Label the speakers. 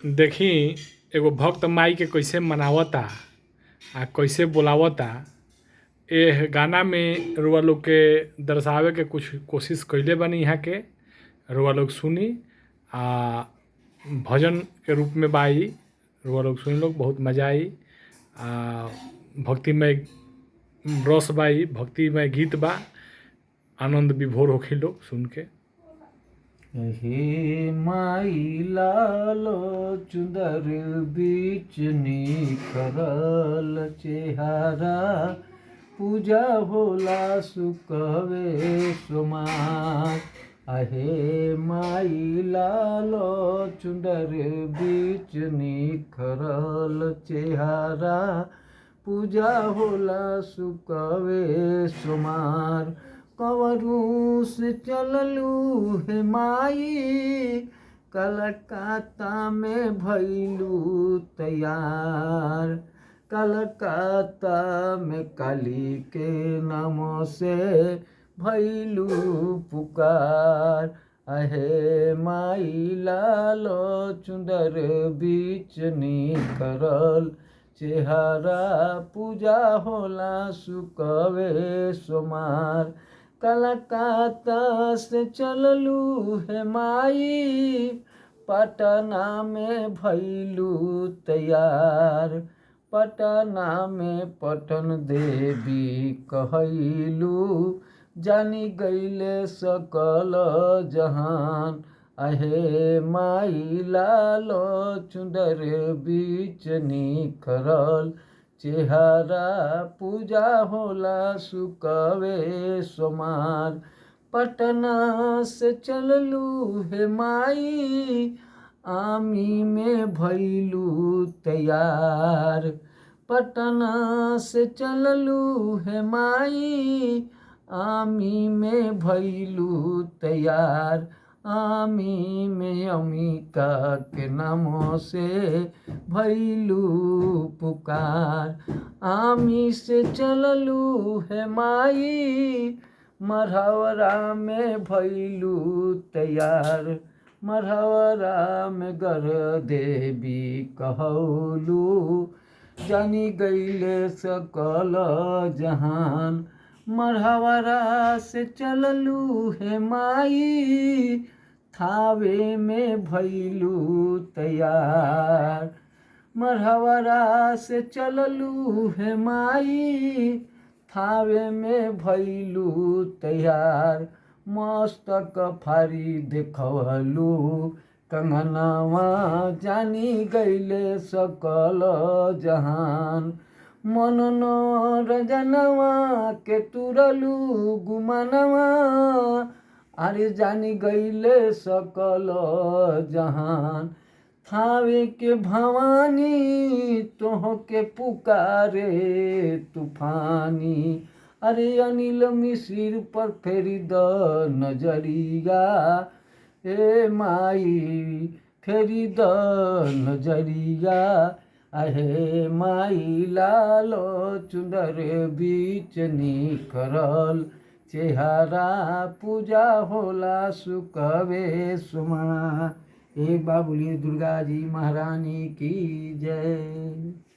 Speaker 1: देखी एगो भक्त माई के कइसे मनावता आ कइसे बोलावता। एह गाना में रउआ लोग के दर्शावे के कुछ कोशिश कइले बानी। यहाँ के रउआ लोग सुनी आ भजन के रूप में बा ई। रउआ लोग सुनी लोग, बहुत मजा आई। आ भक्तिमय रस बा ई, भक्तिमय गीत बा। आनंद विभोर होखी लोग सुन के।
Speaker 2: हे माई लालो चुंदर बीच निखरल चेहरा, पूजा होला सुकवे सोमार। आहे माई लालो चुंदर बीच निखरल चेहरा, पूजा होला सुकवे सोमार। कंवरू से चललू हे माई, कलकत्ता में भइलू तैयार। कलकत्ता में काली के नाम से भइलू पुकार। अहे माई लालो चुंदर बीच निखरल चेहरा, पूजा होला सुकवे सोमार। कलकत्ता से चललू हे माई, पटना में भइलू तैयार। पटना में पटन देवी कहलू, जानी गईले सकल जहान। आहे माई लालो चुंदर बीच निखरल चेहरा, पूजा होला सुकवे सोमार। पटना से चललू हे माई, आमी में भइलू तैयार। पटना से चललू हे माई, आमी में भइलू तैयार। आमी में अमिका के नाम से भइलू पुकार। आमी से चललू हे माई, मढ़ौरा में भइलू तैयार। मढ़ौरा में गर देवी कहलू, जानी गईले सकल जहान। मढ़ौरा से चललू हे माई, थावे में भइलू तैयार। मढ़ौरा से चललू हे माई, थावे में भइलू तैयार। मस्तक फारी देखलू कंगनवा, जानी गईले सकल जहान। मननो रजनवा के तुरलू गुमनवा, अरे जानी गईले सकल जहान। थावे के भवानी तोह के पुकारे तूफानी। अरे अनिल मिसिर पर फेरी द नजरिया, ए माई फेरी द नजरिया। आहे माई लालो चुंदर बीच निखरल चेहरा, पूजा होला सुकवे सोमार। एक बार बोलिए दुर्गा जी महारानी की जय।